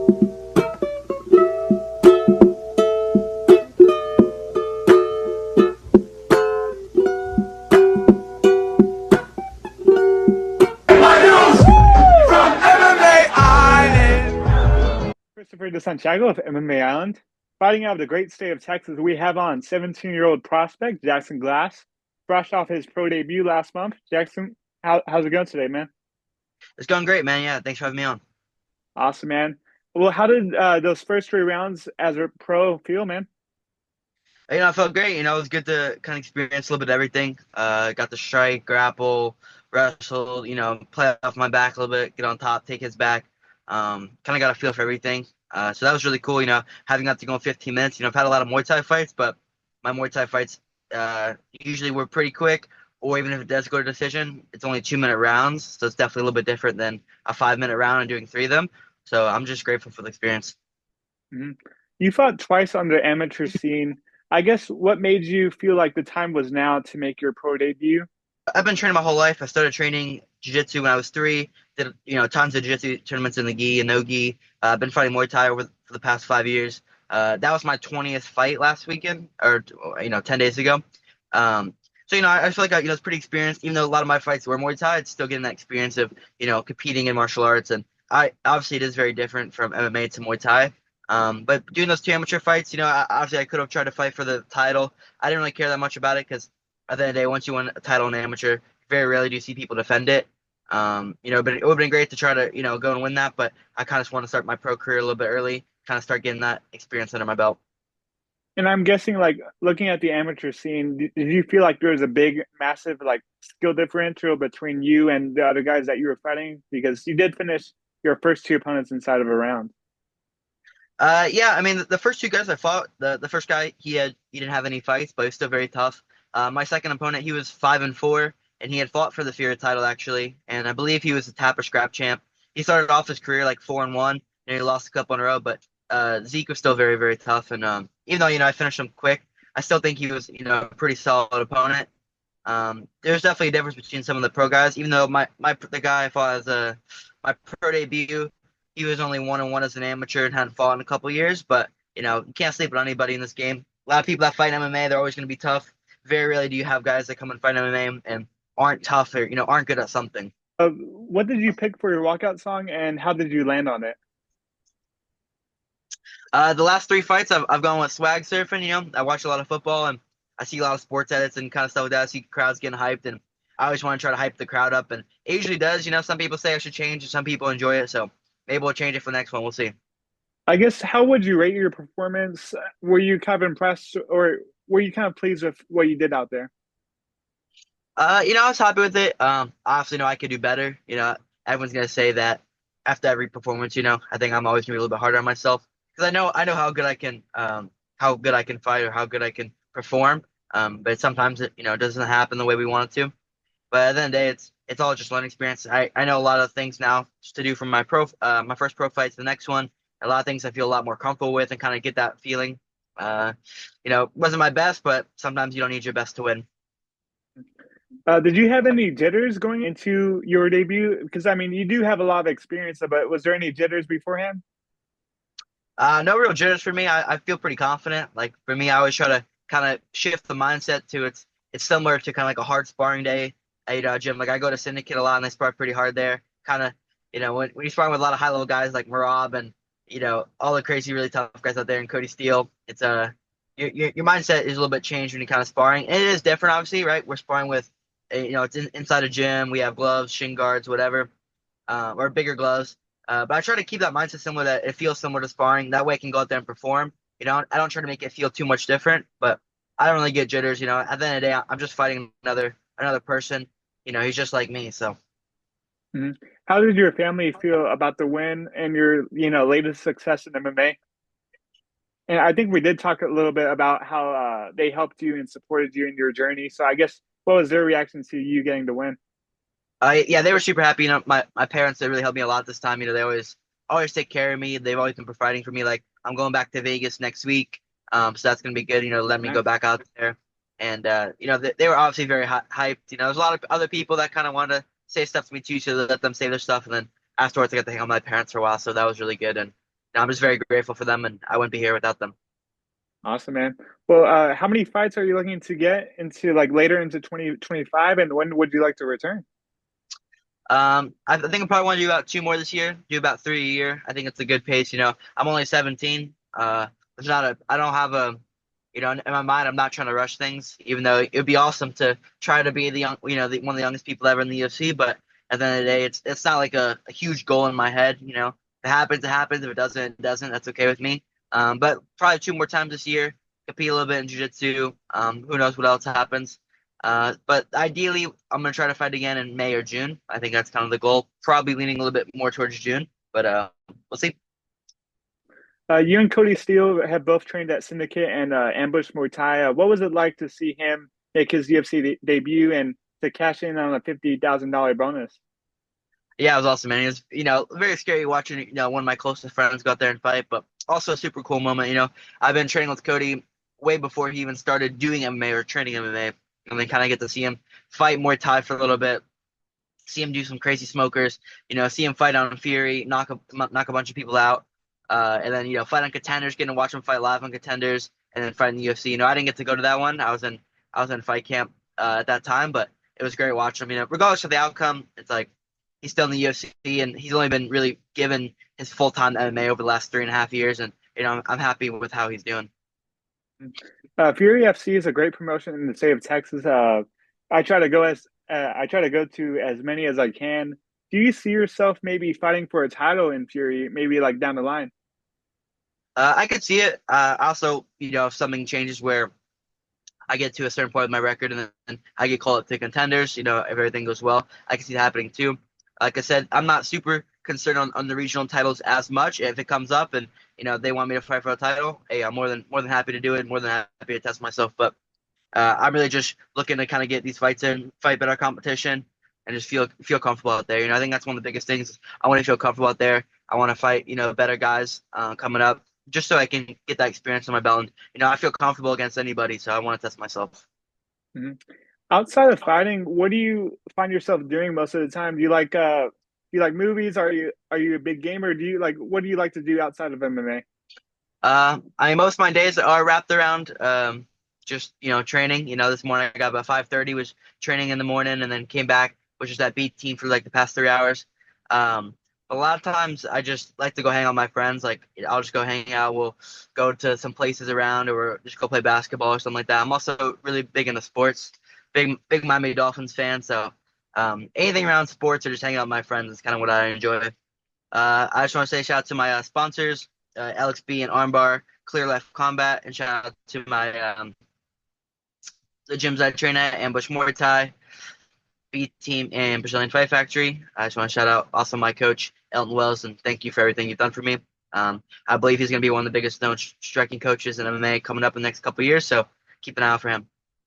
From MMA Island. Christopher de Santiago of MMA Island. Fighting out of the great state of Texas, we have on 17-year-old prospect Jackson Glass, fresh off his pro debut last month. Jackson, how's it going today, man? It's going great, man. Yeah, thanks for having me on. Awesome, man. Well, how did those first three rounds as a pro feel, man? I felt great. It was good to kind of experience a little bit of everything. Got to strike, grapple, wrestle, play off my back a little bit, get on top, take his back. Kind of got a feel for everything. So that was really cool, having got to go in 15 minutes. I've had a lot of Muay Thai fights, but my Muay Thai fights usually were pretty quick, or even if it does go to decision, it's only 2-minute rounds. So it's definitely a little bit different than a 5-minute round and doing three of them. So I'm just grateful for the experience. Hmm. You fought twice on the amateur scene. I guess what made you feel like the time was now to make your pro debut? I've been training my whole life. I started training jiu-jitsu when I was 3. Did tons of jiu-jitsu tournaments in the gi and no gi. I've been fighting Muay Thai for the past 5 years. That was my 20th fight last weekend, or 10 days ago. So I feel like I was pretty experienced. Even though a lot of my fights were Muay Thai, it's still getting that experience of competing in martial arts. And I obviously it is very different from MMA to Muay Thai. But doing those two amateur fights, obviously I could have tried to fight for the title. I didn't really care that much about it because at the end of the day, once you win a title in amateur, very rarely do you see people defend it. But it would have been great to try to, go and win that. But I kind of just want to start my pro career a little bit early, kind of start getting that experience under my belt. And I'm guessing, like, looking at the amateur scene, did you feel like there was a big, massive, like, skill differential between you and the other guys that you were fighting? Because you did finish your first two opponents inside of a round. Yeah, I mean, the first two guys I fought, the first guy, he didn't have any fights, but he was still very tough. My second opponent, he was 5-4, and he had fought for the Fury title actually, and I believe he was the tap or scrap champ. He started off his career like 4-1, and he lost a couple in a row, but Zeke was still very, very tough, and even though I finished him quick, I still think he was a pretty solid opponent. There's definitely a difference between some of the pro guys, even though the guy I fought as my pro debut. He was only 1-1 as an amateur and hadn't fought in a couple years, but you can't sleep on anybody in this game. A lot of people that fight MMA, they're always going to be tough. Very rarely do you have guys that come and fight MMA and aren't tough or aren't good at something. What did you pick for your walkout song, and how did you land on it? The last three fights, I've gone with swag surfing. I watch a lot of football and I see a lot of sports edits and kind of stuff like that. I see crowds getting hyped, and I always want to try to hype the crowd up, and it usually does. Some people say I should change, and some people enjoy it, so maybe we'll change it for the next one. We'll see. I guess, how would you rate your performance? Were you kind of impressed, or were you kind of pleased with what you did out there? I was happy with it. Obviously, I could do better. Everyone's gonna say that after every performance. I think I'm always gonna be a little bit harder on myself because I know how good I can fight or how good I can perform. But sometimes it doesn't happen the way we want it to. But at the end of the day, it's all just learning experience. I know a lot of things now just to do from my first pro fight to the next one. A lot of things I feel a lot more comfortable with and kind of get that feeling. Wasn't my best, but sometimes you don't need your best to win. Did you have any jitters going into your debut? Because I mean, you do have a lot of experience, but was there any jitters beforehand? No real jitters for me. I feel pretty confident. Like for me, I always try to kind of shift the mindset to it's similar to kind of like a hard sparring day at gym. Like I go to Syndicate a lot and I spar pretty hard there. Kind of, when you sparring with a lot of high level guys like Marab and all the crazy really tough guys out there and Cody Steele, it's your mindset is a little bit changed when you're kind of sparring. And it is different, obviously, right? We're sparring with it's inside a gym. We have gloves, shin guards, whatever, or bigger gloves. But I try to keep that mindset similar, that it feels similar to sparring. That way I can go out there and perform. I don't try to make it feel too much different, but I don't really get jitters. At the end of the day, I'm just fighting another person. He's just like me. So Mhm. How did your family feel about the win and your, latest success in MMA? And I think we did talk a little bit about how they helped you and supported you in your journey. So I guess, what was their reaction to you getting the win? yeah, they were super happy. My parents, they really helped me a lot this time. They always take care of me. They've always been providing for me. Like I'm going back to Vegas next week. So that's gonna be good. Let me go Nice. back out there. And they were obviously very hyped. There's a lot of other people that kind of wanted to say stuff to me too, so let them say their stuff. And then afterwards, I got to hang out with my parents for a while, so that was really good. And I'm just very grateful for them, and I wouldn't be here without them. Awesome, man. Well, how many fights are you looking to get into like later into 2025, and when would you like to return? I think I probably want to do about two more this year. Do about three a year. I think it's a good pace. I'm only 17. It's not a. I don't have a. In my mind, I'm not trying to rush things. Even though it would be awesome to try to be the young, one of the youngest people ever in the UFC. But at the end of the day, it's not like a huge goal in my head. If it happens, it happens. If it doesn't, it doesn't. That's okay with me. But probably two more times this year. Compete a little bit in jiu-jitsu. Who knows what else happens. But ideally, I'm gonna try to fight again in May or June. I think that's kind of the goal. Probably leaning a little bit more towards June, but we'll see. You and Cody Steele have both trained at Syndicate and Ambush Muay Thai. What was it like to see him make his UFC debut and to cash in on a $50,000 bonus? Yeah, it was awesome, man. It was, very scary watching, one of my closest friends go out there and fight, but also a super cool moment. I've been training with Cody way before he even started doing MMA or training MMA, and then kind of get to see him fight Muay Thai for a little bit, see him do some crazy smokers, see him fight on Fury, knock a bunch of people out, and then fight on Contenders, getting to watch him fight live on Contenders, and then fight in the UFC. I didn't get to go to that one. I was in fight camp at that time, but it was great watching him. Regardless of the outcome, it's like he's still in the UFC, and he's only been really given his full time MMA over the last 3.5 years, and I'm happy with how he's doing. Fury FC is a great promotion in the state of Texas. I try to go to as many as I can. Do you see yourself maybe fighting for a title in Fury, maybe like down the line? I could see it. Also, if something changes where I get to a certain point with my record and then I get called up to Contenders, if everything goes well, I can see it happening too. Like I said, I'm not super concerned on the regional titles as much. If it comes up and they want me to fight for a title, hey, I'm more than happy to do it. More than happy to test myself. But I'm really just looking to kind of get these fights in, fight better competition, and just feel comfortable out there. I think that's one of the biggest things. I want to feel comfortable out there. I want to fight better guys coming up, just so I can get that experience on my belt. And I feel comfortable against anybody, so I want to test myself. Mhm. Outside of fighting, what do you find yourself doing most of the time? Do you like movies? Are you a big gamer? What do you like to do outside of MMA? I mean, most of my days are wrapped around just training. This morning I got about 5:30, was training in the morning, and then came back, was just at B team for like the past 3 hours. A lot of times I just like to go hang out with my friends. Like I'll just go hang out. We'll go to some places around, or just go play basketball or something like that. I'm also really big into sports. Big Miami Dolphins fan. So anything around sports or just hanging out with my friends is kind of what I enjoy. I just want to say shout out to my sponsors, LXB and Armbar, Clear Life Combat, and shout out to my the gyms I train at, Ambush Muay Thai, B Team, and Brazilian Fight Factory. I just want to shout out also my coach, Elton Wells, and thank you for everything you've done for me. I believe he's going to be one of the biggest known striking coaches in MMA coming up in the next couple of years, so keep an eye out for him.